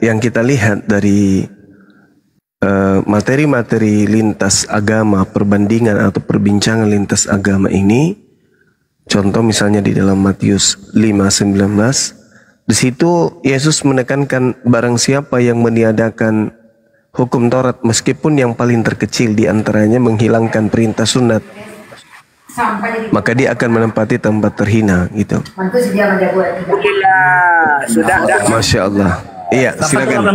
yang kita lihat dari materi-materi lintas agama, perbandingan atau perbincangan lintas agama ini, contoh misalnya di dalam Matius 5:19, di situ Yesus menekankan barang siapa yang meniadakan hukum Taurat meskipun yang paling terkecil di antaranya menghilangkan perintah sunat, maka dia akan menempati tempat terhina gitu. Sudah. Masya Allah. Iya, silakan.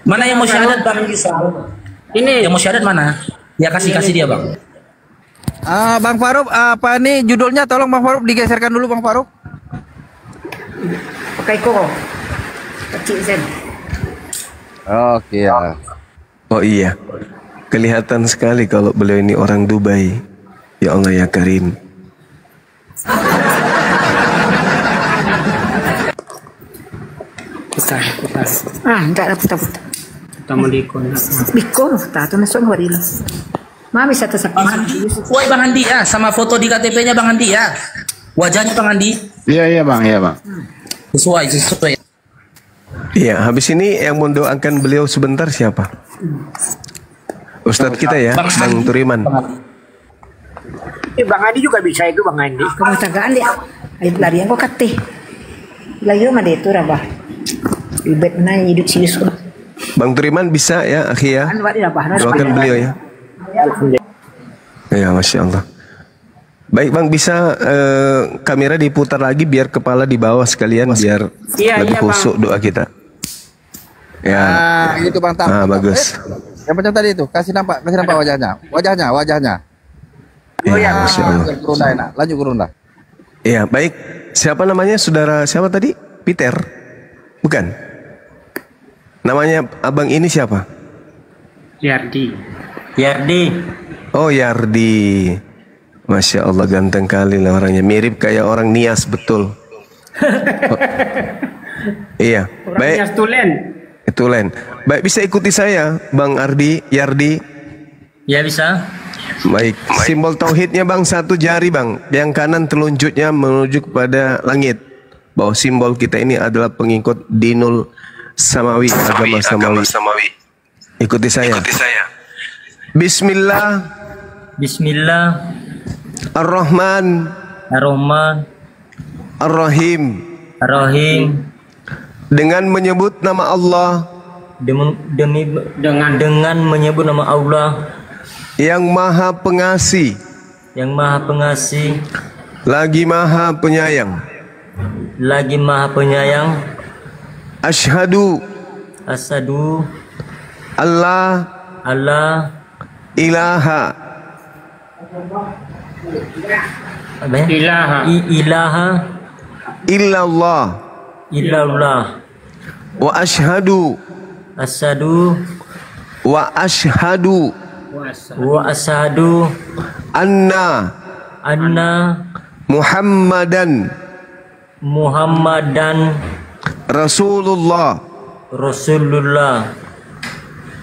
Mana yang mau syahadat Bang Yusuf? Ini yang mau syahadat mana? Ya kasih dia Bang. Bang Farouk, apa nih judulnya? Tolong Bang Farouk digeserkan dulu Bang Farouk. Pakai koko. Kecil sen. Oke ya. Oh iya, kelihatan sekali kalau beliau ini orang Dubai. Ya Allah ya Karim. Putas. Enggak ada putas. Tama dikon. Bikon, tato na song warila. Mami sa tasak. Woi Bang Andi ya, sama foto di KTP-nya Bang Andi ya. Wajahnya Bang Andi. Iya Bang. Sesuai. Iya, habis ini yang mendoakan beliau sebentar siapa? Ustadz kita ya, Bang Turiman. Bang Andi juga bisa itu Bang Andi. Kamu tagaan dia. Ay larian ko kate. Layo ma dito ra ba? Ibet na hidup serius ko. Bang Turiman bisa ya, akhi ya. Doakan beliau ya. Ya, Masya Allah. Baik Bang, bisa kamera diputar lagi biar kepala di bawah sekalian, biar lebih khusyuk doa kita. Ya, Itu Bang Tam. bagus. Yang macam tadi itu, kasih nampak wajahnya. Ya, Masya Allah. Lanjut ke Runda. Iya, baik. Siapa namanya? Saudara siapa tadi? Peter? Bukan? Namanya abang ini siapa? Yardi. Oh, Yardi. Masya Allah, ganteng kali lah orangnya. Mirip kayak orang Nias, betul. Oh. Iya, baik. Nias Tulen. Tulen. Baik, bisa ikuti saya, Bang Yardi. Ya bisa. Baik, simbol tauhidnya Bang, satu jari Bang. Yang kanan telunjuknya menuju kepada langit. Bahwa simbol kita ini adalah pengikut dinul samawi, agama samawi. Ikuti saya. Bismillah. Ar-Rahman. Ar-Rahim. Dengan menyebut nama Allah. Dengan menyebut nama Allah yang Maha Pengasih. Lagi Maha Penyayang. Asyhadu. Allah. Ilaha. Illallah. Wa asyhadu. Anna. Muhammadan. Rasulullah.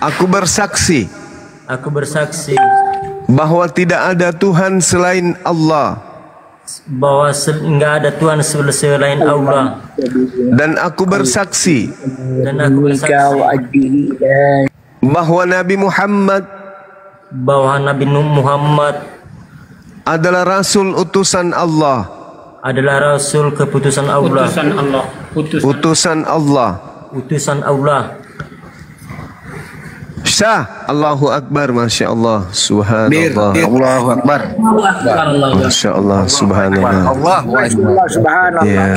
Aku bersaksi bahwa tidak ada Tuhan selain Allah. Dan aku bersaksi bahwa Nabi Muhammad adalah Rasul utusan Allah. Utusan Allah. Syah. Allahu Akbar. Masya Allah. Subhanallah. Allahu Akbar. Masya Allah. Subhanallah. Ya,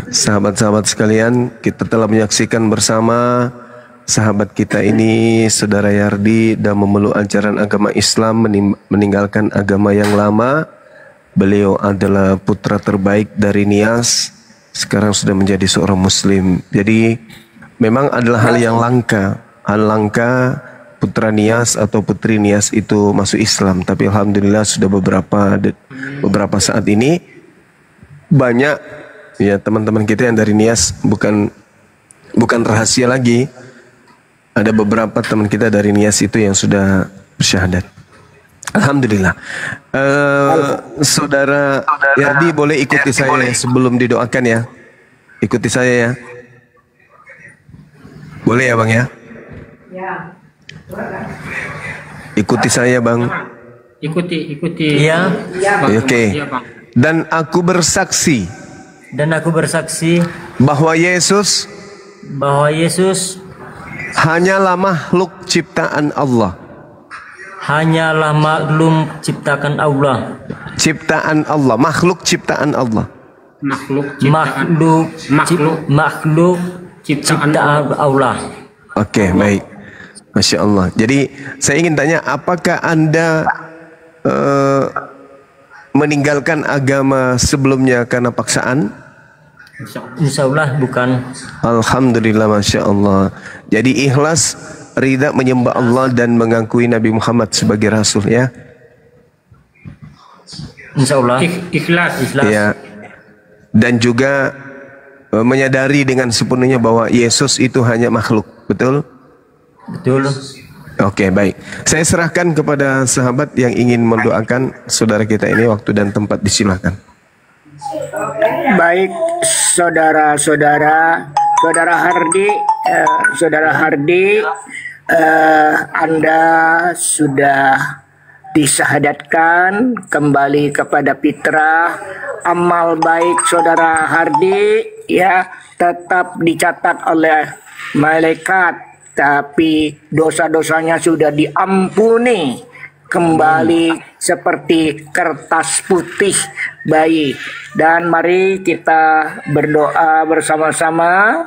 sahabat-sahabat sekalian, kita telah menyaksikan bersama sahabat kita ini, Saudara Yardi, dan memeluk ajaran agama Islam, meninggalkan agama yang lama. Beliau adalah putra terbaik dari Nias, sekarang sudah menjadi seorang Muslim. Jadi memang adalah hal yang langka. Putra Nias atau putri Nias itu masuk Islam, tapi alhamdulillah sudah beberapa saat ini banyak ya teman-teman kita yang dari Nias, bukan rahasia lagi. Ada beberapa teman kita dari Nias itu yang sudah bersyahadat. Alhamdulillah. Saudara Yardi boleh ikuti saya sebelum didoakan ya. Ikuti saya ya. Boleh ya Bang ya? Ya. Ikuti saya Bang. Ikuti. Iya. Oke. Iya, Bang. Dan aku bersaksi Dan aku bersaksi bahwa Yesus bahwa Yesus hanyalah makhluk ciptaan Allah. hanyalah makhluk ciptakan Allah. Ciptaan Allah, makhluk ciptaan Allah. Makhluk ciptaan Allah. Oke, baik. Masya Allah. Jadi saya ingin tanya, apakah Anda meninggalkan agama sebelumnya karena paksaan? Insya Allah bukan. Alhamdulillah, Masya Allah. Jadi ikhlas, ridha menyembah Allah dan mengakui Nabi Muhammad sebagai Rasul ya. Insya Allah. Ikhlas. Ya. Dan juga menyadari dengan sepenuhnya bahwa Yesus itu hanya makhluk, betul? Betul. Oke, baik. Saya serahkan kepada sahabat yang ingin mendoakan saudara kita ini, waktu dan tempat disilahkan. Baik, saudara Hardi, Anda sudah disahadatkan kembali kepada fitrah. Amal baik saudara Hardi ya tetap dicatat oleh malaikat, tapi dosa-dosanya sudah diampuni kembali seperti kertas putih. Baik, dan mari kita berdoa bersama-sama.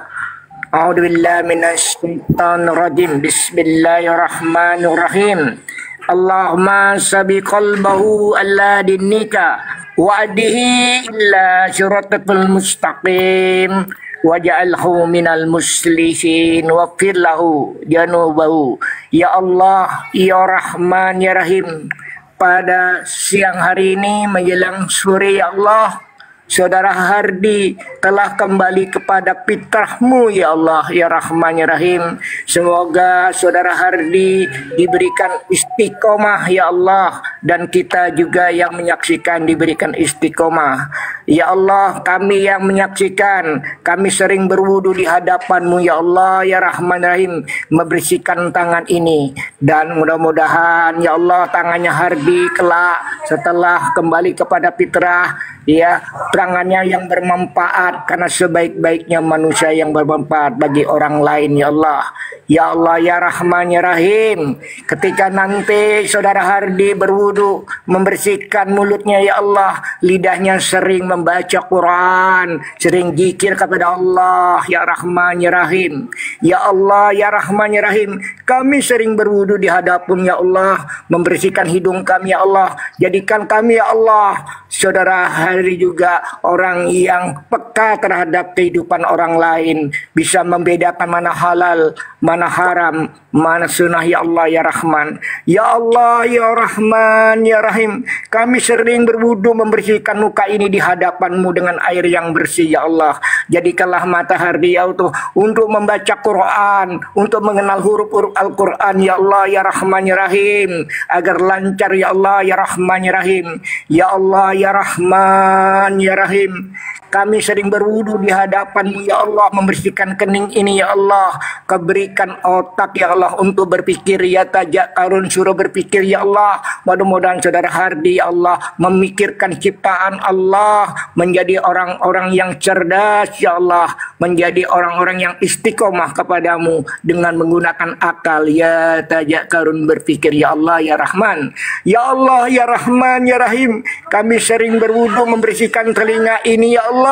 A'udzubillahi minasyaitonirrajim. Bismillahirrahmanirrahim. Allahumma sabi qalbahu alla dinika wa adihi illa syiratal mustaqim waj'alhu minal muslihin waghfir lahu janubahu. Ya Allah, ya Rahman, ya Rahim, pada siang hari ini menjelang sore ya Allah, saudara Hardi telah kembali kepada fitrahmu ya Allah, ya Rahman, ya Rahim. Semoga saudara Hardi diberikan istiqomah ya Allah, dan kita juga yang menyaksikan diberikan istiqomah. Ya Allah, kami yang menyaksikan, kami sering berwudu di hadapanmu ya Allah, ya Rahman, ya Rahim, membersihkan tangan ini. Dan mudah-mudahan ya Allah tangannya Hardi kelak setelah kembali kepada fitrah ya, tangannya yang bermanfaat, karena sebaik-baiknya manusia yang bermanfaat bagi orang lain ya Allah. Ya Allah, ya Rahman, ya Rahim, ketika nanti saudara Hardi berwudu membersihkan mulutnya ya Allah, lidahnya sering membaca Quran, sering zikir kepada Allah, ya Rahman, ya Rahim. Ya Allah, ya Rahman, ya Rahim, kami sering berwudu di hadapan ya Allah, membersihkan hidung kami ya Allah. Jadikan kami ya Allah, saudara Hardi juga orang yang peka terhadap kehidupan orang lain, bisa membedakan mana halal, mana haram, mana sunnah ya Allah, ya Rahman. Ya Allah, ya Rahman, ya Rahim, kami sering berwudu membersihkan muka ini di hadapanmu dengan air yang bersih ya Allah. Jadikanlah mata Hardi ya Allah untuk membaca Quran, untuk mengenal huruf-huruf Al-Quran ya Allah, ya Rahman, ya Rahim, agar lancar ya Allah, ya Rahman, ya Rahim. Ya Allah, ya Rahman, ya Rahim, kami sering berwudu di hadapanmu ya Allah, membersihkan kening ini ya Allah. Kau berikan otak ya Allah untuk berpikir, ya tajak karun suruh berpikir ya Allah. Mudah-mudahan saudara Hardi ya Allah memikirkan ciptaan Allah, menjadi orang-orang yang cerdas ya Allah, menjadi orang-orang yang istiqomah kepadamu dengan menggunakan akal, ya tajak karun berpikir ya Allah, ya Rahman. Ya Allah, ya Rahman, ya Rahim, kami sering berwudu membersihkan telinga ini ya Allah.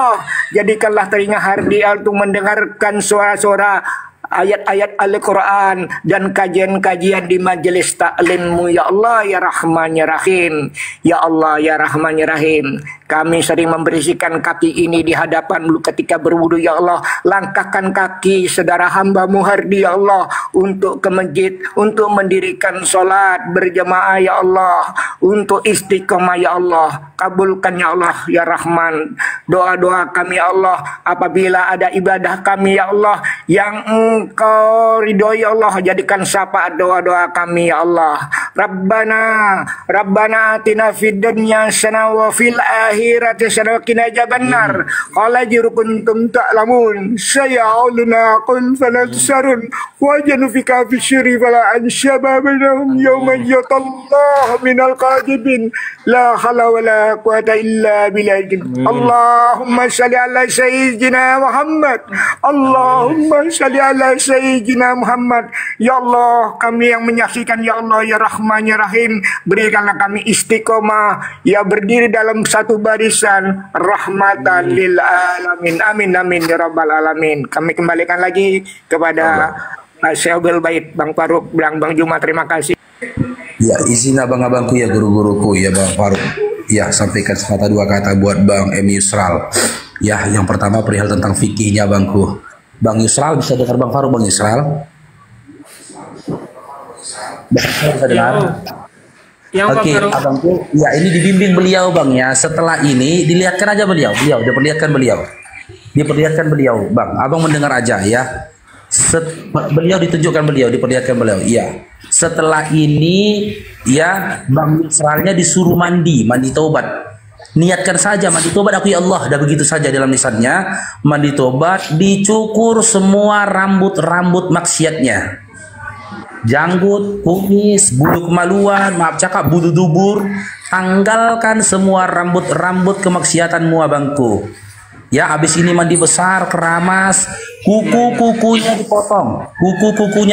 Jadikanlah telinga Hardi untuk mendengarkan suara-suara ayat-ayat Al-Quran dan kajian-kajian di majelis taklimmu ya Allah, ya Rahman, ya Rahim. Ya Allah, ya Rahman, ya Rahim, kami sering membersihkan kaki ini di hadapanmu ketika berwudu ya Allah. Langkahkan kaki saudara hamba-Mu Hardi ya Allah untuk ke masjid, untuk mendirikan sholat berjamaah ya Allah, untuk istiqomah ya Allah. Kabulkan ya Allah, ya Rahman, doa-doa kami ya Allah. Apabila ada ibadah kami ya Allah yang Engkau ridhoi ya Allah, jadikan syafaat doa-doa kami ya Allah. Rabbana atina fid dunya hasanah wa fil akhirati hasanah wa qina adzabannar. Qala jiru kuntum ta'lamun saya'uluna qul fala tusarun wajanu fika fi syri fala ansyaba bainahum yawma yatallahu minal qadibin la khala wa la quwata illa billah. Allahumma salli ala sayyidina Muhammad. Allahumma salli ala sayyidina Muhammad. Ya Allah, kami yang menyaksikan, ya Allah, ya Rahman, ya Rahim, berikanlah kami istiqomah, ya berdiri dalam satu barisan, rahmatan lil alamin. Amin, amin, ya Rabbal alamin. Kami kembalikan lagi kepada Syaikhul Bait, Bang Faruk, Bang Juma, terima kasih. Ya, izin abang-abangku ya, guru-guruku ya Bang Faruk. Ya, sampaikan sepatah dua kata buat Bang M. Yusral. Ya, yang pertama perihal tentang fikihnya Bangku. Bang Yusral, bisa dengar Bang Faruk, Bang Yusral? Bang Yusral bisa dengar? Oke, abangku, ya ini dibimbing beliau Bang ya. Setelah ini dilihatkan aja beliau, diperlihatkan beliau, Bang. Abang mendengar aja ya. Beliau ditunjukkan diperlihatkan beliau. Iya. Setelah ini ya Bang Yusralnya disuruh mandi tobat. Niatkan saja mandi tobat aku ya Allah. Dah begitu saja dalam lisannya. Mandi tobat, dicukur semua rambut maksiatnya. Janggut, kumis, bulu kemaluan, maaf cakap, bulu dubur. Tanggalkan semua rambut kemaksiatanmu abangku. Ya, habis ini mandi besar, keramas, kuku-kukunya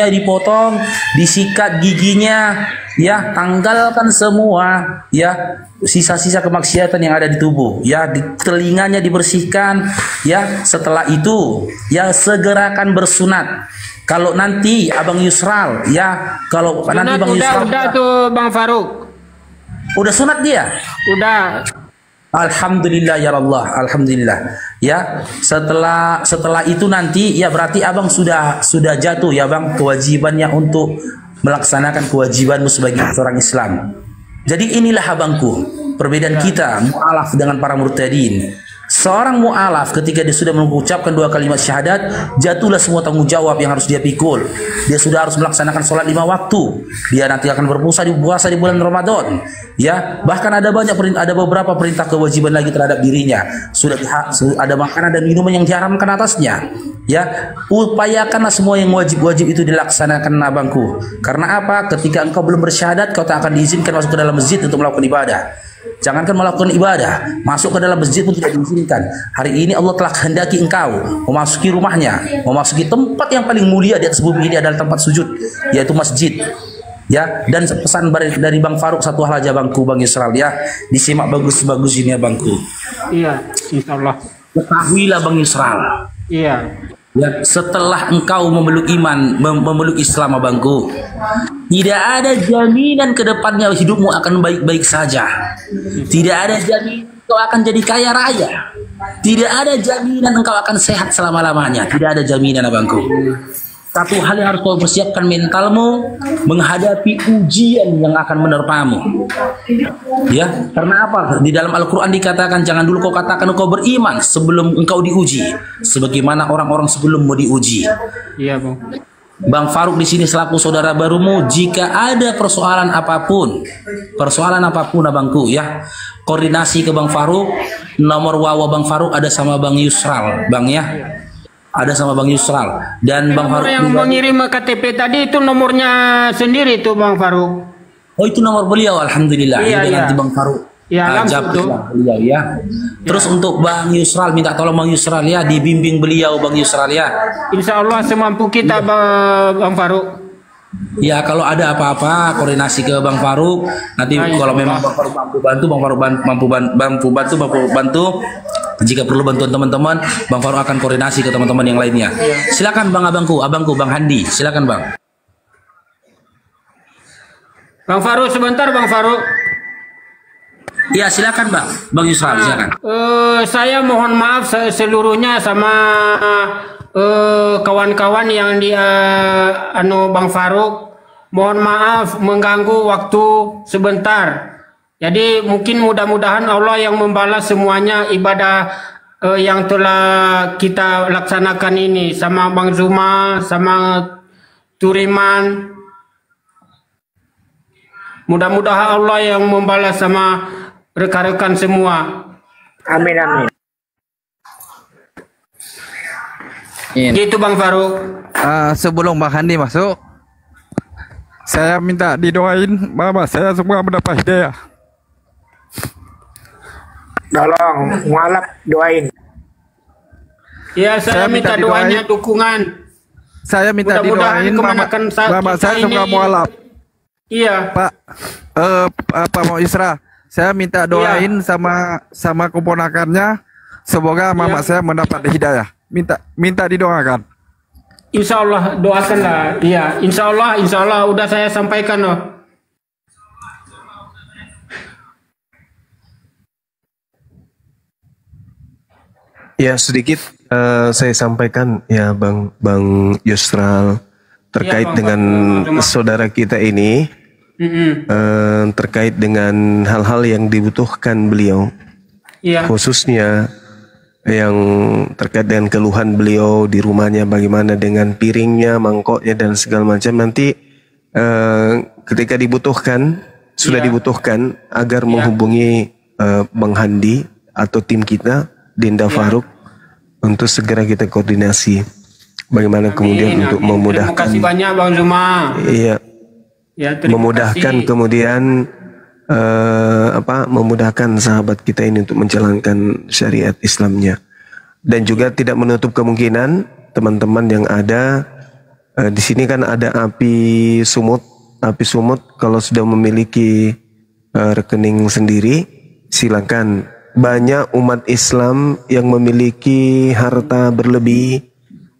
dipotong, disikat giginya, ya, tanggalkan semua, ya, sisa-sisa kemaksiatan yang ada di tubuh, ya, di telinganya dibersihkan, ya, setelah itu, ya, segerakan bersunat. Kalau nanti Abang Yusral, ya, kalau sunat, nanti Bang Yusral udah tuh Bang Faruk. Udah sunat dia? Udah. Alhamdulillah ya Allah, alhamdulillah. Ya, setelah itu nanti ya berarti abang sudah jatuh ya bang kewajibannya untuk melaksanakan kewajibanmu sebagai seorang Islam. Jadi inilah abangku perbedaan kita mu'alaf dengan para murtadin. Seorang mu'alaf ketika dia sudah mengucapkan 2 kalimat syahadat, jatuhlah semua tanggung jawab yang harus dia pikul. Dia sudah harus melaksanakan sholat 5 waktu. Dia nanti akan berpuasa di bulan Ramadan. Ya, bahkan ada beberapa perintah kewajiban lagi terhadap dirinya. Sudah ada makanan dan minuman yang diharamkan atasnya. Ya, upayakanlah semua yang wajib-wajib itu dilaksanakan abangku. Karena apa? Ketika engkau belum bersyahadat, kau tak akan diizinkan masuk ke dalam masjid untuk melakukan ibadah. Jangankan melakukan ibadah, masuk ke dalam masjid pun tidak diizinkan. Hari ini Allah telah kehendaki engkau memasuki rumahnya, memasuki tempat yang paling mulia di atas bumi ini adalah tempat sujud, yaitu masjid. Ya, dan pesan dari Bang Faruk satu hal aja bangku, Bang Yusral ya, disimak bagus-bagus ini ya bangku. Iya, insyaallah. Ketahuilah Bang Yusral. Iya. Ya, setelah engkau memeluk iman, memeluk Islam abangku, tidak ada jaminan ke depannya hidupmu akan baik-baik saja. Tidak ada jaminan engkau akan jadi kaya raya. Tidak ada jaminan engkau akan sehat selama-lamanya. Tidak ada jaminan abangku. Satu hal yang harus kau persiapkan mentalmu menghadapi ujian yang akan menerpamu. Ya, karena apa? Di dalam Al-Quran dikatakan jangan dulu kau katakan kau beriman sebelum engkau diuji, sebagaimana orang-orang sebelummu diuji. Iya, Bang. Bang Faruk di sini selaku saudara barumu, jika ada persoalan apapun abangku ya, koordinasi ke Bang Faruk. Nomor wawa Bang Faruk ada sama Bang Yusral, Bang ya. Ada sama Bang Yusral dan Bang Faruk yang mengirim KTP tadi itu nomornya sendiri tuh Bang Faruk. Oh itu nomor beliau, alhamdulillah. Iya, iya. Nanti Bang Faruk langsung tuh beliau ya. Terus untuk Bang Yusral minta tolong Bang Yusral ya, dibimbing beliau Bang Yusral ya. Insya Allah semampu kita Bang Faruk. Ya kalau ada apa-apa koordinasi ke Bang Faruk. Nanti kalau memang Bang Faruk mampu bantu, Bang Faruk mampu bantu. Jika perlu bantuan teman-teman, Bang Faruk akan koordinasi ke teman-teman yang lainnya. Silakan Bang abangku Bang Handi, silakan Bang. Bang Faruk sebentar Bang Faruk. Iya silakan Bang Yusral silakan. Saya mohon maaf seluruhnya sama kawan-kawan yang di Bang Faruk. Mohon maaf mengganggu waktu sebentar. Jadi mungkin mudah-mudahan Allah yang membalas semuanya ibadah yang telah kita laksanakan ini sama Bang Zuma, sama Turiman. Mudah-mudahan Allah yang membalas sama rekan-rekan semua. Amin amin. Gitu Bang Faruk. Sebelum Bang Handi masuk, saya minta didoain mama saya semua mendapat hidayah. Tolong mualaf doain. Ya, saya minta doanya, dukungan. Saya minta Mudah-mudahan didoain mama saya semua mualaf. Iya. Pak, Pak Mau Isra, saya minta doain sama keponakannya, semoga mama saya mendapat hidayah. Minta didoakan. Insya Allah doakanlah. Iya, insya Allah udah saya sampaikan loh. Ya sedikit saya sampaikan ya Bang Yusral terkait dengan saudara kita ini, terkait dengan hal-hal yang dibutuhkan beliau, khususnya yang terkait dengan keluhan beliau di rumahnya, bagaimana dengan piringnya, mangkoknya dan segala macam. Nanti ketika dibutuhkan, sudah dibutuhkan agar menghubungi Bang Handi atau tim kita Dinda Faruk untuk segera kita koordinasi bagaimana kemudian untuk memudahkan. Terima kasih banyak Bang Zuma. Iya. Ya, memudahkan kasih. Kemudian memudahkan sahabat kita ini untuk menjalankan syariat Islamnya, dan juga tidak menutup kemungkinan teman-teman yang ada di sini kan ada api sumut kalau sudah memiliki rekening sendiri silakan. Banyak umat Islam yang memiliki harta berlebih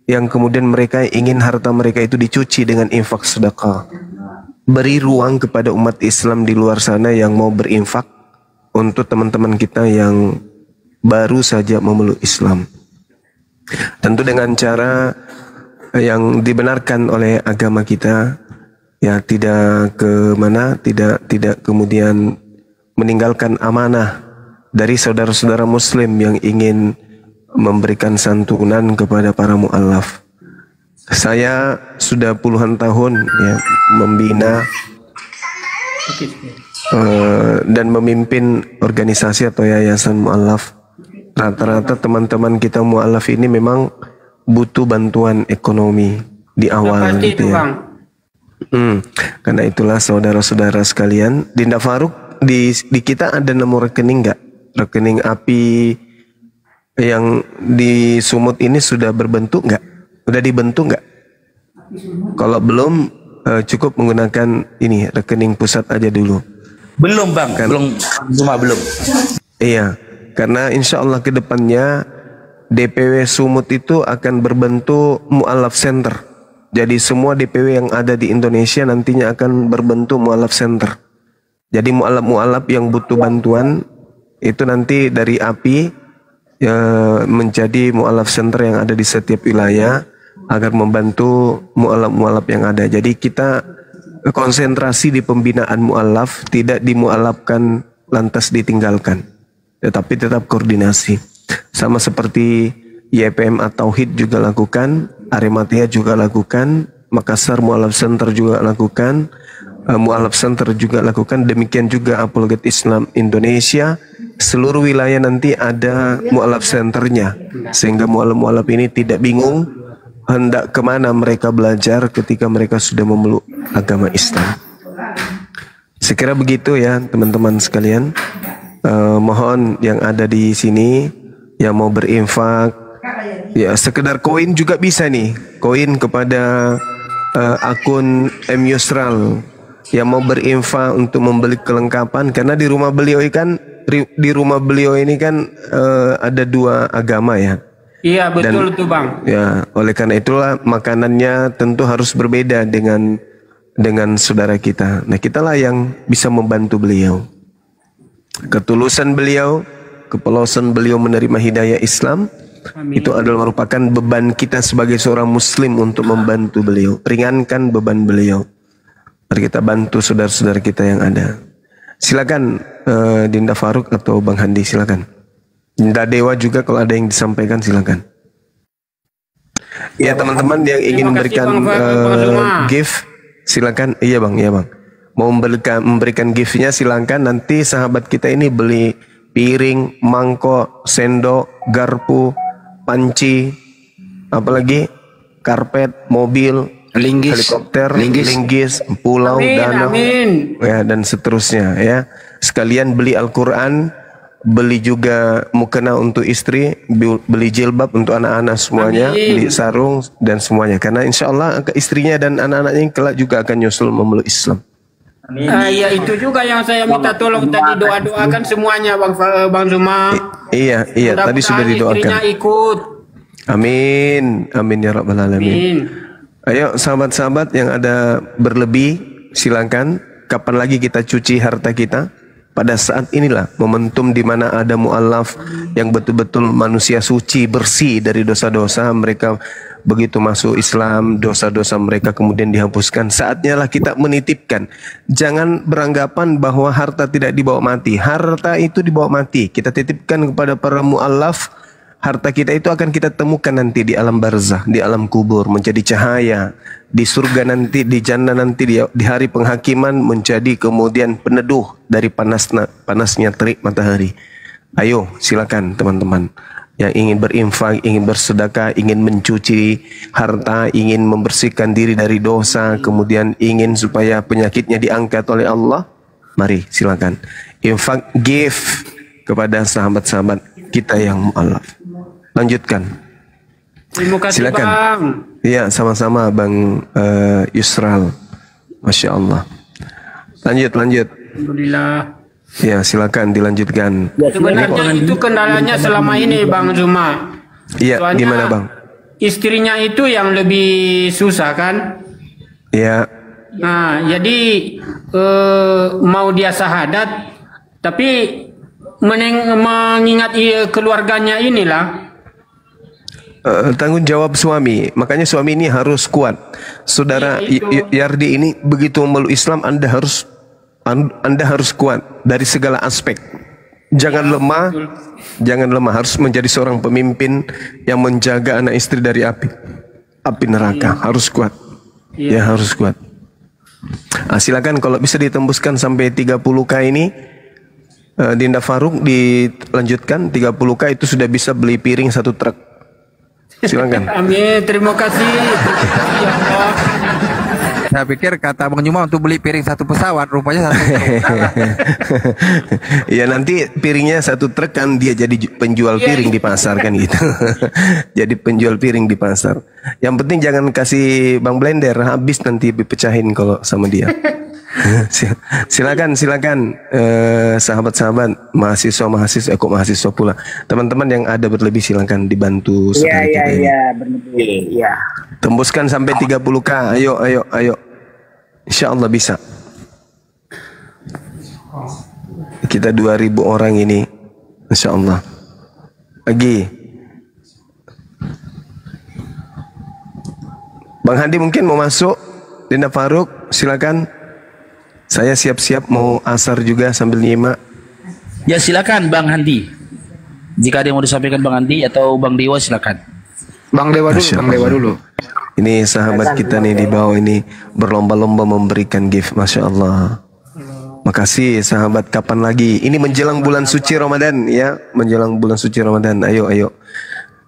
yang kemudian mereka ingin harta mereka itu dicuci dengan infak sedekah. Beri ruang kepada umat Islam di luar sana yang mau berinfak untuk teman-teman kita yang baru saja memeluk Islam. Tentu dengan cara yang dibenarkan oleh agama kita, ya tidak tidak kemudian meninggalkan amanah dari saudara-saudara muslim yang ingin memberikan santunan kepada para mu'allaf. Saya sudah puluhan tahun ya membina dan memimpin organisasi atau yayasan mu'allaf. Rata-rata teman-teman kita mu'allaf ini memang butuh bantuan ekonomi di awal gitu ya. Karena itulah saudara-saudara sekalian, Dinda Faruk, di kita ada nomor rekening nggak? Rekening api yang di Sumut ini sudah berbentuk nggak? Udah dibentuk nggak? Kalau belum, cukup menggunakan ini rekening pusat aja dulu. Belum Bang, belum. Iya, karena insya Allah kedepannya DPW Sumut itu akan berbentuk mu'alaf center. Jadi semua DPW yang ada di Indonesia nantinya akan berbentuk mu'alaf center. Jadi mu'alaf yang butuh bantuan itu nanti dari API menjadi mu'alaf center yang ada di setiap wilayah agar membantu mu'alaf yang ada. Jadi kita konsentrasi di pembinaan mu'alaf, tidak dimu'alafkan lantas ditinggalkan, tetapi tetap koordinasi. Sama seperti YPM atau Tauhid juga lakukan, Arimatia juga lakukan, Makassar Mu'alaf Center juga lakukan, Mu'alaf Center juga lakukan, demikian juga Apologet Islam Indonesia. Seluruh wilayah nanti ada Mu'alaf Centernya, sehingga mu'alaf ini tidak bingung hendak kemana mereka belajar ketika mereka sudah memeluk agama Islam. Sekira begitu ya teman-teman sekalian. Mohon yang ada di sini yang mau berinfak, ya sekedar koin juga bisa nih, koin kepada akun M Yusral yang mau berinfak untuk membeli kelengkapan, karena di rumah beliau ini kan ada dua agama ya. Iya betul tuh Bang. Ya, oleh karena itulah makanannya tentu harus berbeda dengan saudara kita. Nah, kitalah yang bisa membantu beliau. Ketulusan beliau, kepelosan beliau menerima hidayah Islam, amin, itu adalah merupakan beban kita sebagai seorang muslim untuk membantu beliau, ringankan beban beliau. Mari kita bantu saudara-saudara kita yang ada. Silakan Dinda Faruk atau Bang Handi, silakan. Dinda Dewa juga kalau ada yang disampaikan silakan. Ya teman-teman yang ingin memberikan gift silakan. Iya bang. mau memberikan giftnya silakan. Nanti sahabat kita ini beli piring, mangkok, sendok, garpu, panci, apalagi karpet, mobil, helikopter, linggis, pulau, danau, ya, dan seterusnya ya. Sekalian beli Al-Quran, beli juga mukena untuk istri, beli jilbab untuk anak-anak semuanya, beli sarung dan semuanya. Karena insya Allah istrinya dan anak-anaknya kelak juga akan nyusul memeluk Islam. Ya itu juga yang saya minta tolong tadi, doa-doakan semuanya Bang Zuma. Iya, tadi sudah didoakan. Istrinya ikut. Amin, amin ya rabbal alamin. Ayo sahabat-sahabat yang ada berlebih, silakan. Kapan lagi kita cuci harta kita? Pada saat inilah momentum di mana ada mu'alaf yang betul-betul manusia suci, bersih dari dosa-dosa. Mereka begitu masuk Islam, dosa-dosa mereka kemudian dihapuskan. Saatnya lah kita menitipkan. Jangan beranggapan bahwa harta tidak dibawa mati. Harta itu dibawa mati. Kita titipkan kepada para mu'alaf. Harta kita itu akan kita temukan nanti di alam barzah, di alam kubur, menjadi cahaya. Di surga nanti, di jannah nanti, di hari penghakiman menjadi kemudian peneduh dari panasnya terik matahari. Ayo silakan teman-teman yang ingin berinfak, ingin bersedekah, ingin mencuci harta, ingin membersihkan diri dari dosa, kemudian ingin supaya penyakitnya diangkat oleh Allah. Mari silakan infak, give kepada sahabat-sahabat kita yang mu'alaf. Lanjutkan. Terima kasih silakan. Bang. Iya, sama-sama Bang Yusral. Masya Allah. Lanjut. Alhamdulillah. Ya, silakan dilanjutkan. Sebenarnya itu kendalanya selama ini Bang Zuma. Iya, gimana Bang? Istrinya itu yang lebih susah kan? Iya. Nah, jadi mau dia syahadat, tapi mengingat keluarganya inilah. Tanggung jawab suami, makanya suami ini harus kuat. Saudara Yardi ini begitu memeluk Islam, Anda harus kuat dari segala aspek. Jangan lemah, harus menjadi seorang pemimpin yang menjaga anak istri dari api neraka. Harus kuat. Ya, harus kuat. Silakan kalau bisa ditembuskan sampai 30k ini. Dinda Faruk dilanjutkan 30k itu sudah bisa beli piring 1 truk. Silakan. Amin, terima kasih. Ya Allah. Saya pikir kata Bang Juma untuk beli piring 1 pesawat, rupanya 1 truk. Ya nanti piringnya 1 truk kan, dia jadi penjual piring di pasar kan gitu. Jadi penjual piring di pasar. Yang penting jangan kasih Bang Blender, habis nanti dipecahin kalau sama dia. Silakan sahabat-sahabat, mahasiswa pula, teman-teman yang ada berlebih silakan dibantu saudara kita ini. Berlebih, ya. Tembuskan sampai 30k, ayo. Insya Allah bisa. Kita 2000 orang ini, insya Allah. Lagi, Bang Hadi mungkin mau masuk. Dinda Faruk, silakan. Saya siap-siap mau asar juga sambil nyimak. Ya silakan Bang Handi. Jika ada yang mau disampaikan Bang Handi atau Bang Dewa silakan. Bang Dewa dulu. Ini sahabat kita nih di bawah ini berlomba-lomba memberikan gift. Masya Allah. Makasih sahabat, kapan lagi? Ini menjelang bulan suci Ramadan ya. Menjelang bulan suci Ramadan. Ayo.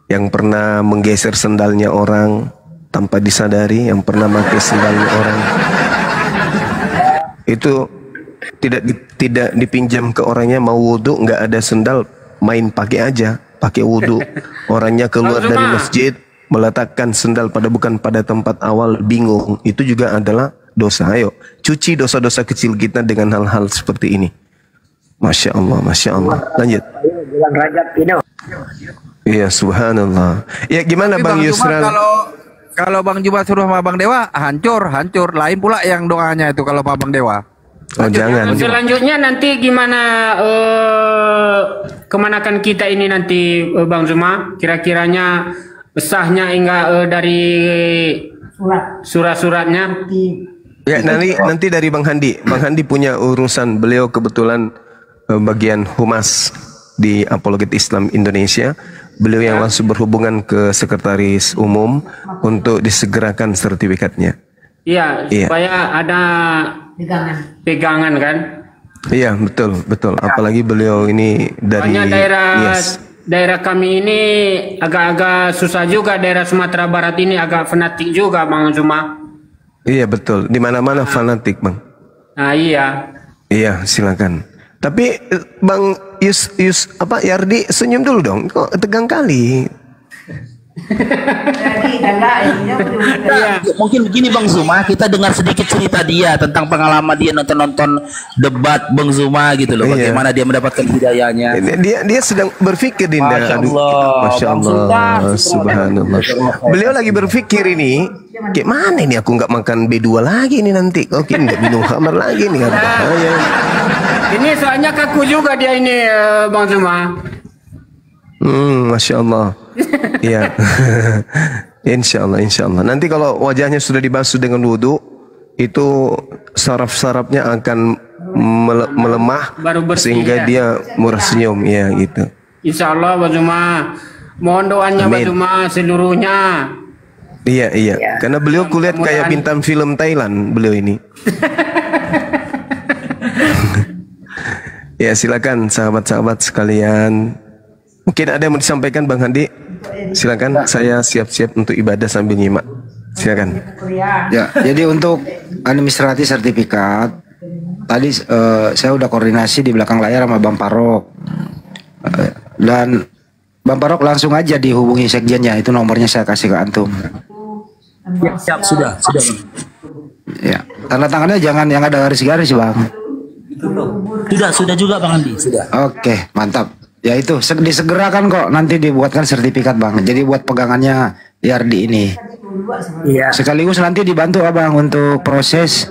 Yang pernah menggeser sendalnya orang tanpa disadari, yang pernah pakai sendalnya orang, itu tidak dipinjam ke orangnya, mau wudhu nggak ada sendal, main pakai aja, pakai wudhu. Orangnya keluar dari masjid meletakkan sendal bukan pada tempat awal, bingung, itu juga adalah dosa. Ayo cuci dosa-dosa kecil kita dengan hal-hal seperti ini. Masya Allah. Lanjut. Bulan Rajab ini. Iya, subhanallah. Ya gimana Bang Yusran? Kalau Bang Juma suruh sama Bang Dewa, hancur. Lain pula yang doanya itu kalau sama Bang Dewa. Jangan. Selanjutnya nanti gimana kemanakan kita ini nanti Bang Zuma? Kira-kiranya sahnya enggak dari surat-suratnya? Ya nanti dari Bang Handi. Bang Handi punya urusan, beliau kebetulan bagian humas di Apologet Islam Indonesia. Beliau yang langsung berhubungan ke sekretaris umum untuk disegerakan sertifikatnya. Iya, supaya ada pegangan kan. Iya, betul, betul. Apalagi beliau ini dari Hanya daerah kami ini agak-agak susah juga, daerah Sumatera Barat ini agak fanatik juga Bang Zuma. Iya, betul. Di mana-mana fanatik, Bang. Nah, iya. Iya, silakan. Tapi Bang Yardi senyum dulu dong. Kok tegang kali? Mungkin begini Bang Zuma, kita dengar sedikit cerita dia tentang pengalaman dia nonton debat Bang Zuma gitu loh. Bagaimana dia mendapatkan hidayahnya. Dia sedang berpikir, Dinda. Masya Allah, subhanallah. Beliau lagi berpikir ini, kayak mana ini aku nggak makan B2 lagi nih nanti. Oke, nggak minum khamar lagi nih. Bahaya. Ini soalnya kaku juga dia ini Bang Zuma. Masya Allah. Iya. Insya Allah. Nanti kalau wajahnya sudah dibasuh dengan wudhu, itu saraf-sarafnya akan melemah sehingga dia murah senyum, ya gitu. Insya Allah Bang Zuma. Mohon doanya Bang Zuma seluruhnya. Iya. Karena beliau kulihat kayak bintang film Thailand beliau ini. Ya, silakan sahabat-sahabat sekalian. Mungkin ada yang mau disampaikan Bang Handi? Silakan, saya siap-siap untuk ibadah sambil nyimak. Silakan. Ya, jadi untuk administrasi sertifikat tadi saya udah koordinasi di belakang layar sama Bang Parok. Dan Bang Parok langsung aja dihubungi sekjennya, itu nomornya saya kasih ke antum. Ya, siap, sudah Bang. Ya, tanda tangannya jangan yang ada garis-garis Bang. Sudah juga Bang Andi, sudah. Oke, mantap. Ya itu disegerakan kok, nanti dibuatkan sertifikat Bang. Jadi buat pegangannya Yardi ini. Iya. Sekaligus nanti dibantu Abang untuk proses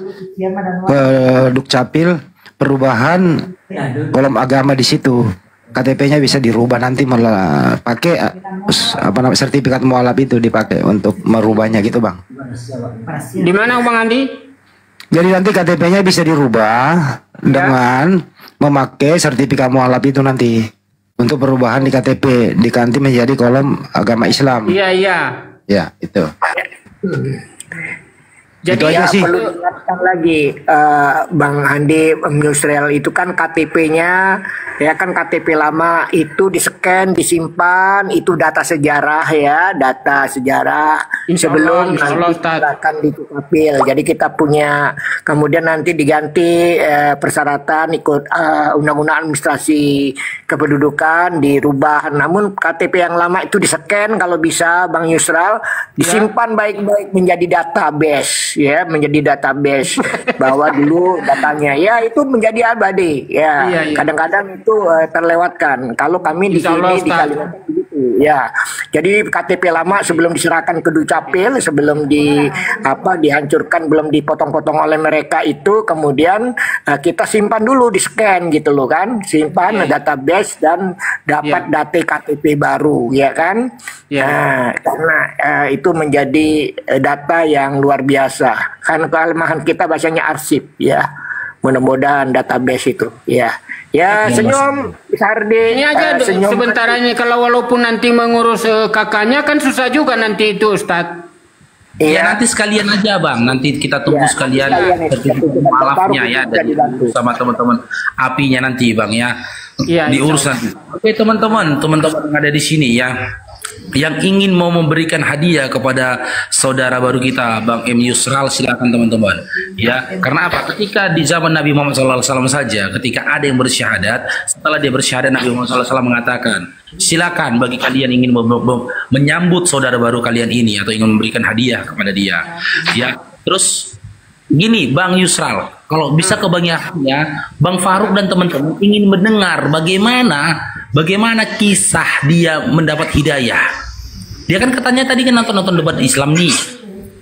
Dukcapil perubahan kolom agama di situ. KTP-nya bisa dirubah nanti pakai sertifikat mualaf itu dipakai untuk merubahnya gitu Bang. Di mana Bang Andi? Jadi nanti KTP-nya bisa dirubah dengan memakai sertifikat mualaf itu nanti. Untuk perubahan di KTP diganti menjadi kolom agama Islam. Iya. Ya, itu. Jadi itu aja sih. Perlu diingatkan lagi Bang Handi, Yusril itu kan KTP-nya ya kan KTP lama itu di-scan, disimpan, itu data sejarah ya, data sejarah sebelum nanti akan dicapil. Jadi kita punya, kemudian nanti diganti persyaratan ikut undang-undang administrasi kependudukan dirubah. Namun KTP yang lama itu di-scan kalau bisa Bang Yusral, disimpan baik-baik menjadi database. Ya, menjadi database bahwa dulu datanya ya itu menjadi abadi ya. Kadang-kadang itu terlewatkan. Kalau kami di sini di Kalimantan begitu ya. Jadi KTP lama sebelum diserahkan ke Dukcapil, sebelum dihancurkan, belum dipotong-potong oleh mereka itu, kemudian kita simpan dulu, di scan gitu loh kan, simpan database dan dapat data KTP baru ya kan. Nah, karena itu menjadi data yang luar biasa. Kan kelemahan kita bahasanya arsip ya. Mudah-mudahan database itu ya. Ya, senyum Sardi. Ini aja sebentar ini, kalau walaupun nanti mengurus kakaknya kan susah juga nanti itu Ustadz. Iya, nanti sekalian aja Bang. Nanti kita tunggu sekalian maafnya ya dari sama teman-teman apinya nanti Bang ya. Diurus nanti. Oke teman-teman yang ada di sini ya, yang ingin mau memberikan hadiah kepada saudara baru kita Bang M. Yusral, silakan teman-teman ya. Karena apa? Ketika di zaman Nabi Muhammad SAW saja, ketika ada yang bersyahadat, setelah dia bersyahadat Nabi Muhammad SAW mengatakan, silakan bagi kalian ingin menyambut saudara baru kalian ini atau ingin memberikan hadiah kepada dia ya. Terus gini Bang Yusral, kalau bisa kebanyakannya Bang Faruk dan teman-teman ingin mendengar bagaimana kisah dia mendapat hidayah. Dia kan katanya tadi kan nonton debat Islam nih,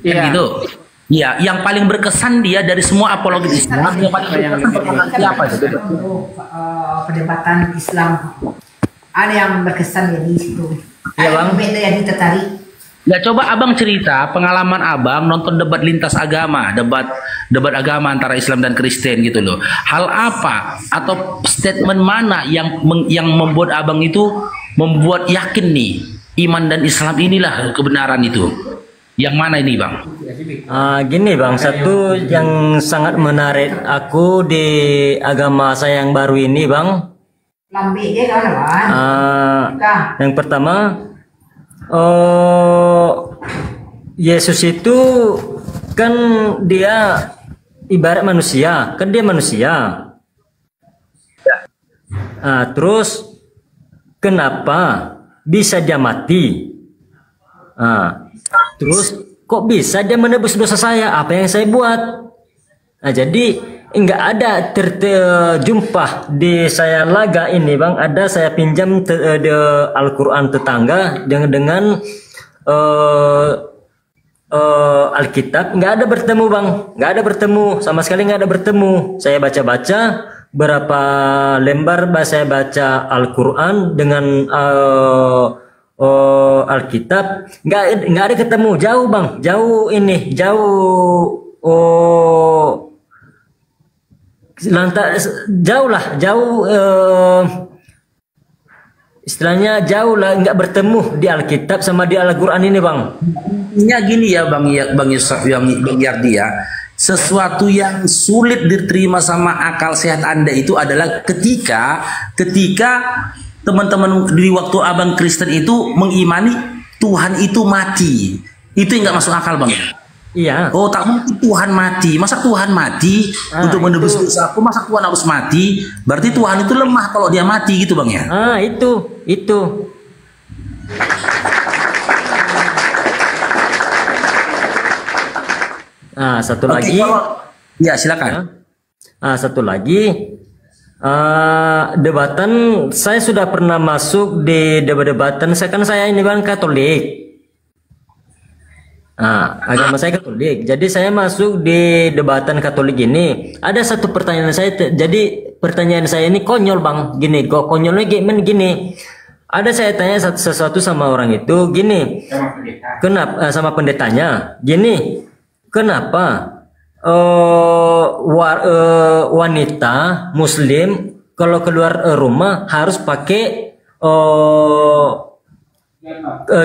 kan gitu. Iya, yang paling berkesan dia dari semua apologet Islam, yang paling berkesan siapa? Perdebatan Islam. Ada yang berkesan ya di situ. Iya Bang. Beda yang tertarik. Ya coba Abang cerita pengalaman Abang nonton debat lintas agama, debat agama antara Islam dan Kristen gitu loh. Hal apa atau statement mana yang membuat Abang itu membuat yakin nih iman dan Islam inilah kebenaran itu? Yang mana ini Bang? Gini Bang, satu yang sangat menarik aku di agama saya yang baru ini Bang. Yang pertama, Yesus itu kan dia ibarat manusia, kan dia manusia. Terus kenapa bisa dia mati? Terus kok bisa dia menebus dosa saya? Apa yang saya buat? Jadi nggak ada terjumpa di saya laga ini Bang. Ada saya pinjam Al-Quran tetangga dengan Alkitab, nggak ada bertemu Bang, nggak ada bertemu, sama sekali nggak ada bertemu. Saya baca-baca berapa lembar saya baca Al-Quran dengan Alkitab, nggak ada ketemu, jauh Bang, jauh ini, jauh istilahnya jauh lah, nggak bertemu di Alkitab sama di Al-Quran ini Bang. Intinya gini ya Bang Yardi ya, sesuatu yang sulit diterima sama akal sehat Anda itu adalah ketika teman-teman di waktu Abang Kristen itu mengimani Tuhan itu mati. Itu yang nggak masuk akal Bang. Iya. Oh, tak mungkin Tuhan mati. Masa Tuhan mati untuk menebus dosaku? Masa Tuhan harus mati? Berarti Tuhan itu lemah kalau dia mati gitu Bang ya? Itu. Satu lagi. Ya, silakan. Satu lagi. Debatan, saya sudah pernah masuk di debatan. Saya ini Bang Katolik. Agama saya Katolik. Jadi saya masuk di debatan Katolik ini. Ada satu pertanyaan saya. Jadi pertanyaan saya ini konyol Bang. Gini, kok konyolnya gini. Ada saya tanya sesuatu sama orang itu. Gini. Kenapa sama pendetanya? Gini. Kenapa wanita Muslim kalau keluar rumah harus pakai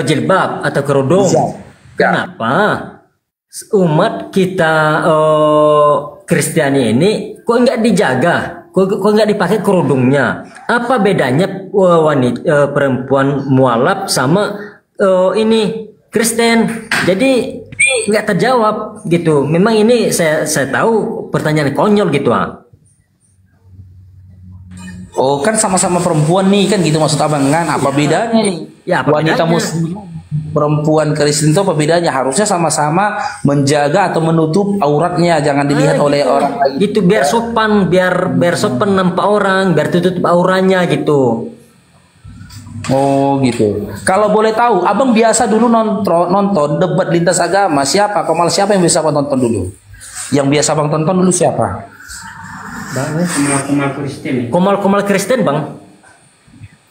jilbab atau kerudung? Kenapa umat kita Kristiani ini kok nggak dijaga? Kok nggak dipakai kerudungnya? Apa bedanya wanita perempuan mualaf sama ini Kristen? Jadi nggak terjawab gitu. Memang ini saya tahu pertanyaan konyol gitu Oh, kan sama-sama perempuan nih kan gitu maksud Abang kan? Apa bedanya nih? Ya, apa wanita bedanya? Muslim, perempuan Kristen itu apa bedanya? Harusnya sama-sama menjaga atau menutup auratnya, jangan dilihat oleh orang lain. Gitu biar sopan, biar sopan nampak orang, biar tutup auranya gitu. Oh gitu. Kalau boleh tahu, Abang biasa dulu nonton debat lintas agama siapa? Siapa yang biasa Abang tonton dulu? Yang biasa Abang tonton dulu siapa? Komal Kristen Bang.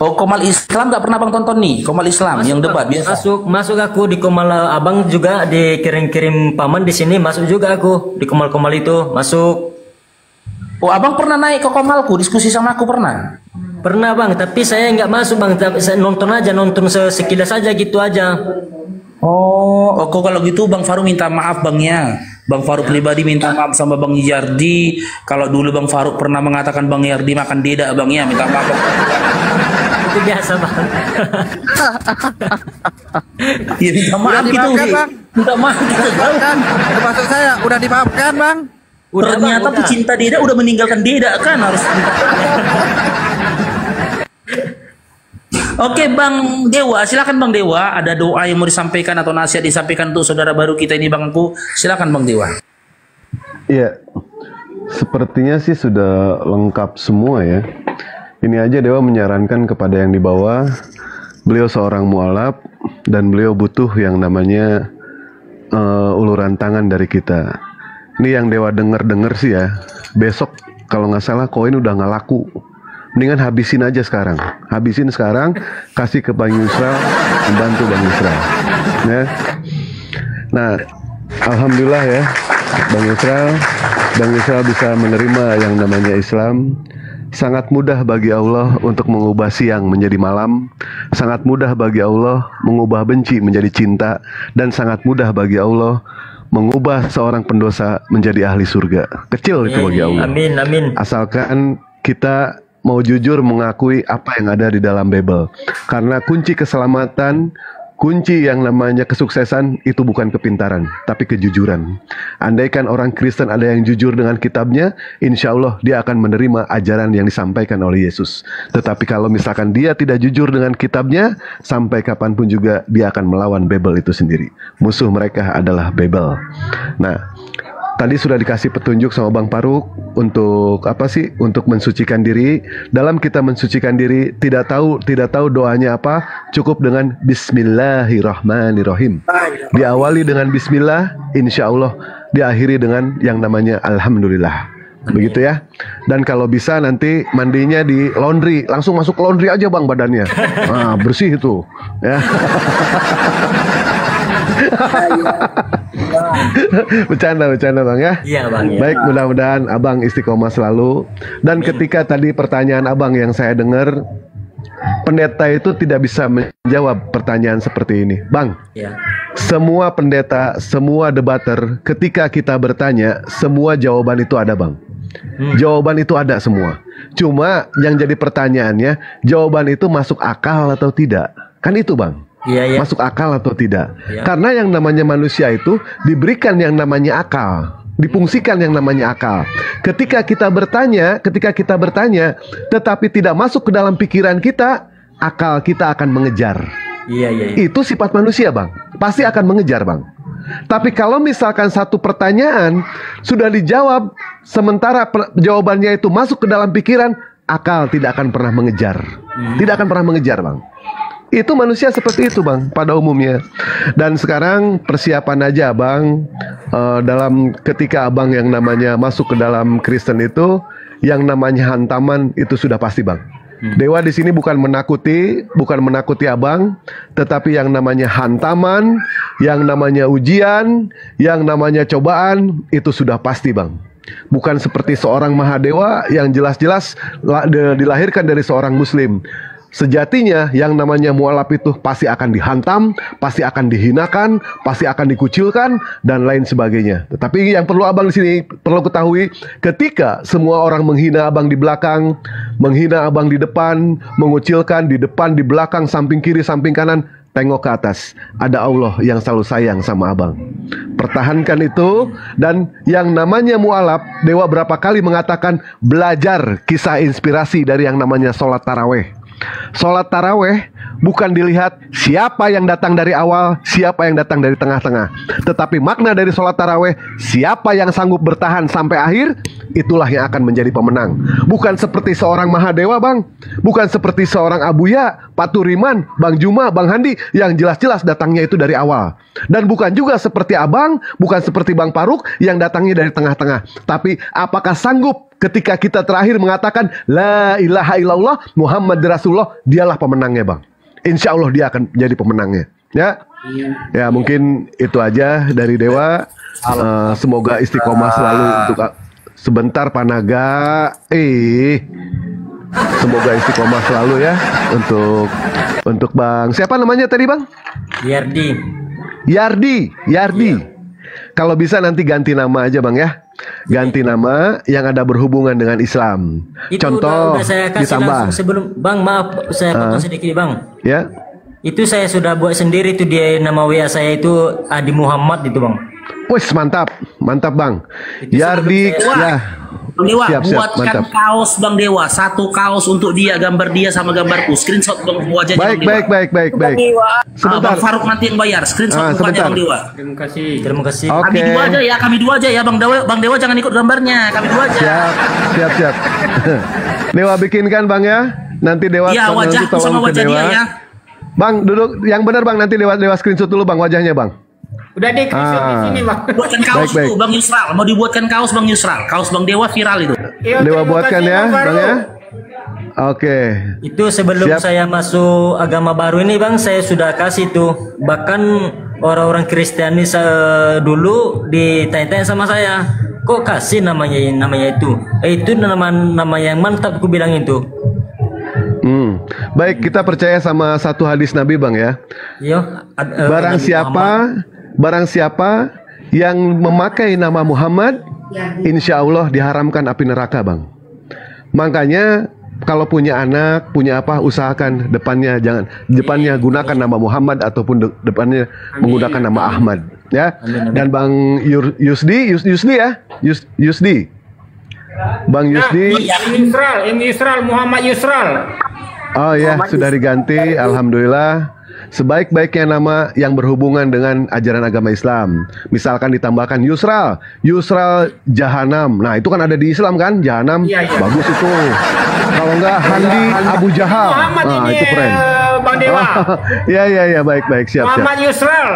Oh, Komal Islam nggak pernah Abang tonton nih? Komal Islam yang debat biasa. Masuk aku di Komal. Abang juga dikirim paman di sini, masuk juga aku di Komal itu, masuk. Oh, Abang pernah naik ke Komalku, diskusi sama aku pernah? Pernah Bang, tapi saya nggak masuk Bang, saya nonton sekilas aja gitu aja. Oh, kalau gitu Bang Faruk minta maaf Bang ya. Bang Faruk pribadi minta maaf sama Bang Yardi. Kalau dulu Bang Faruk pernah mengatakan Bang Yardi makan dedak Bang ya, minta maaf. Itu biasa Bang. Ya minta maaf gitu. Minta maaf gitu Bang. Maksud saya udah dimaafkan Bang. Ternyata pecinta dedak udah meninggalkan dedak kan harus. Oke Bang Dewa, silakan Bang Dewa. Ada doa yang mau disampaikan atau nasihat disampaikan untuk saudara baru kita ini Bang Angku. Silakan Bang Dewa. Iya, sepertinya sih sudah lengkap semua ya. Ini aja Dewa menyarankan kepada yang di bawah. Beliau seorang mualaf dan beliau butuh yang namanya uluran tangan dari kita. Ini yang Dewa denger sih ya. Besok kalau nggak salah koin udah nggak laku. Mendingan habisin aja sekarang. Habisin sekarang, kasih ke Bang Yusra, membantu Bang Yusra. Ya. Nah, alhamdulillah ya, Bang Yusra bisa menerima yang namanya Islam. sangat mudah bagi Allah untuk mengubah siang menjadi malam, sangat mudah bagi Allah mengubah benci menjadi cinta, dan sangat mudah bagi Allah mengubah seorang pendosa menjadi ahli surga. Kecil itu bagi Allah. Amin, amin. Asalkan kita mau jujur mengakui apa yang ada di dalam Bible. Karena kunci keselamatan, kunci yang namanya kesuksesan itu bukan kepintaran, tapi kejujuran. Andaikan orang Kristen ada yang jujur dengan kitabnya, insya Allah dia akan menerima ajaran yang disampaikan oleh Yesus. Tetapi kalau misalkan dia tidak jujur dengan kitabnya, sampai kapanpun juga dia akan melawan Bible itu sendiri. Musuh mereka adalah Bible. Nah, tadi sudah dikasih petunjuk sama Bang Faruk untuk apa sih? Untuk mensucikan diri. Dalam kita mensucikan diri, tidak tahu doanya apa, cukup dengan Bismillahirrahmanirrahim. Diawali dengan Bismillah, insya Allah diakhiri dengan yang namanya Alhamdulillah. Begitu ya. Dan kalau bisa nanti mandinya di laundry, langsung masuk laundry aja Bang badannya. Nah, bersih itu. Ya. Bercanda Bang ya. Iya Bang ya. Baik, mudah-mudahan Abang istiqomah selalu. Dan ketika tadi pertanyaan Abang yang saya dengar, pendeta itu tidak bisa menjawab pertanyaan seperti ini Bang. Ya. Semua pendeta, semua debater, ketika kita bertanya, semua jawaban itu ada Bang. Jawaban itu ada semua. Cuma yang jadi pertanyaannya, jawaban itu masuk akal atau tidak. Kan itu Bang. Iya, iya. Masuk akal atau tidak. Iya. Karena yang namanya manusia itu diberikan yang namanya akal, difungsikan yang namanya akal. Ketika kita bertanya, tetapi tidak masuk ke dalam pikiran kita, akal kita akan mengejar. Iya, iya. Itu sifat manusia Bang, pasti akan mengejar Bang. Tapi kalau misalkan satu pertanyaan sudah dijawab, sementara jawabannya itu masuk ke dalam pikiran, akal tidak akan pernah mengejar. Tidak akan pernah mengejar Bang. Itu manusia seperti itu Bang pada umumnya. Dan sekarang persiapan aja Bang, dalam ketika Abang yang namanya masuk ke dalam Kristen itu, yang namanya hantaman itu sudah pasti Bang. Dewa di sini bukan menakuti Abang, tetapi yang namanya hantaman, yang namanya ujian, yang namanya cobaan itu sudah pasti Bang. Bukan seperti seorang Mahadewa yang jelas-jelas dilahirkan dari seorang Muslim. Sejatinya yang namanya mualaf itu pasti akan dihantam, pasti akan dihinakan, pasti akan dikucilkan dan lain sebagainya. Tetapi yang perlu Abang di sini perlu ketahui, ketika semua orang menghina Abang di belakang, menghina Abang di depan, mengucilkan di depan, di belakang, samping kiri, samping kanan, tengok ke atas. Ada Allah yang selalu sayang sama Abang. Pertahankan itu. Dan yang namanya mualaf, Dewa berapa kali mengatakan belajar kisah inspirasi dari yang namanya sholat taraweh. Sholat taraweh bukan dilihat siapa yang datang dari awal, siapa yang datang dari tengah-tengah, tetapi makna dari sholat taraweh, siapa yang sanggup bertahan sampai akhir, itulah yang akan menjadi pemenang. Bukan seperti seorang Mahadewa Bang, bukan seperti seorang Abuya, Pak Turiman, Bang Juma, Bang Handi, yang jelas-jelas datangnya itu dari awal. Dan bukan juga seperti Abang, bukan seperti Bang Faruk yang datangnya dari tengah-tengah. Tapi apakah sanggup ketika kita terakhir mengatakan La ilaha illallah Muhammad Rasulullah, dialah pemenangnya Bang. Insya Allah dia akan jadi pemenangnya. Ya, ya mungkin itu aja dari Dewa. Semoga istiqomah selalu untuk sebentar Panaga. Semoga istiqomah selalu ya untuk Bang. Siapa namanya tadi Bang? Yardi. Kalau bisa nanti ganti nama aja Bang ya. Ganti nama yang ada berhubungan dengan Islam. Itu contoh udah saya kasih ditambah. Sebelum Bang, maaf saya potong sedikit Bang. Ya. Itu saya sudah buat sendiri tuh, dia nama WA saya itu Adi Muhammad itu Bang. Wes mantap Bang. Yardi ya. Bang Dewa, siap, buatkan mantap. kaos Bang Dewa, satu kaos untuk dia, gambar dia sama gambarku, screenshot wajahnya Baik. Bang Faruk nanti yang bayar, screenshot mukanya Bang Dewa. Terima kasih. Oke. Kami dua aja ya Bang Dewa jangan ikut gambarnya, kami dua aja. Siap. Dewa bikinkan Bang ya. Nanti Dewa Iya, wajahku sama wajah dia ya. Bang, duduk yang benar Bang, nanti Dewa screenshot dulu Bang wajahnya Bang. Udah di sini Bang. Buatkan kaos tuh Bang Yusral, mau dibuatkan kaos Bang Yusral, kaos Bang Dewa viral itu. Dewa buatkan ya Bang ya. Oke. Itu sebelum saya masuk agama baru ini Bang, saya sudah kasih tuh. Bahkan orang-orang Kristiani dulu ditanya-tanya sama saya, kok kasih namanya itu. Itu nama yang mantap, aku bilang itu. Baik, kita percaya sama satu hadis Nabi Bang ya. Iya. Barang siapa yang memakai nama Muhammad, insya Allah diharamkan api neraka Bang. Makanya kalau punya anak, punya apa, usahakan depannya gunakan nama Muhammad ataupun depannya menggunakan nama Ahmad ya. Dan Bang Yusdi ya, Yusdi. Bang Yusdi. Yusral Muhammad Yusral. Oh ya, sudah diganti, alhamdulillah. Sebaik-baiknya nama yang berhubungan dengan ajaran agama Islam. Misalkan ditambahkan Yusral Jahanam. Nah, itu kan ada di Islam kan, Jahanam. Bagus itu. Kalau enggak Handi Abu Jahal. Nah, itu keren. Bang Dewa. Ya, baik, siap. Muhammad Yusral.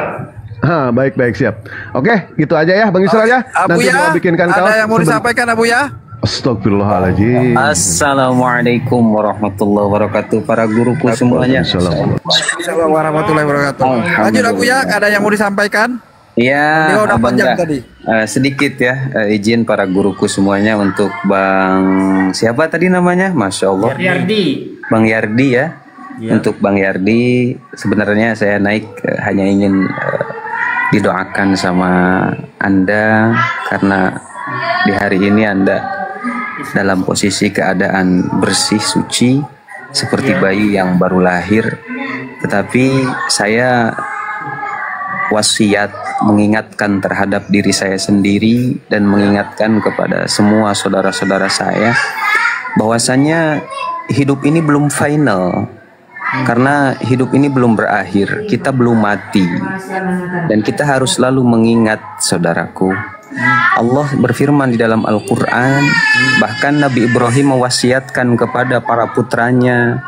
Baik, siap. Oke, gitu aja ya, Bang Yusral ya. Abu Nanti ya, bikinkan ada yang mau disampaikan Abu ya? Astagfirullahaladzim. Assalamualaikum warahmatullahi wabarakatuh. Para guruku semuanya. Assalamualaikum warahmatullahi wabarakatuh. Lanjut Abu ya, ada yang mau disampaikan? Iya, udah panjang tadi. Sedikit ya, izin para guruku semuanya untuk Bang siapa tadi namanya? Masya Allah. Bang Yardi ya. Untuk Bang Yardi, sebenarnya saya naik hanya ingin didoakan sama Anda karena di hari ini Anda dalam posisi keadaan bersih, suci, seperti bayi yang baru lahir. Tetapi saya wasiat mengingatkan terhadap diri saya sendiri dan mengingatkan kepada semua saudara-saudara saya bahwasanya hidup ini belum final. Karena hidup ini belum berakhir, kita belum mati. Dan kita harus selalu mengingat, saudaraku, Allah berfirman di dalam Al-Quran, bahkan Nabi Ibrahim mewasiatkan kepada para putranya,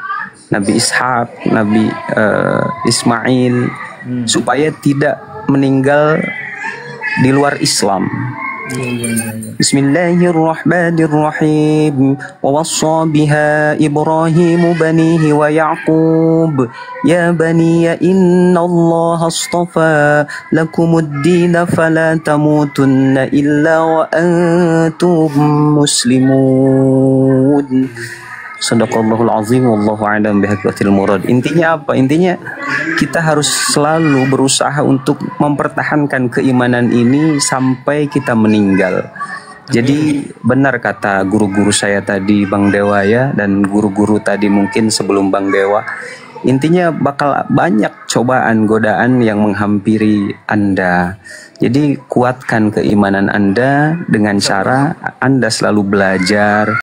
Nabi Ishak, Nabi Ismail, supaya tidak meninggal di luar Islam. Bismillahirrahmanirrahim. Wa wassa biha Ibrahim banihi wa Yaqub ya bani inna Allah astafa lakumud-din fala tamutunna illa wa antum muslimun. Sadaqallahul azim, wallahu a'lam bihaqiqatil murad. Intinya apa? Intinya kita harus selalu berusaha untuk mempertahankan keimanan ini sampai kita meninggal. Jadi benar kata guru-guru saya tadi, Bang Dewa ya, dan guru-guru tadi mungkin sebelum Bang Dewa. Intinya bakal banyak cobaan, godaan yang menghampiri Anda. Jadi kuatkan keimanan Anda dengan cara Anda selalu belajar,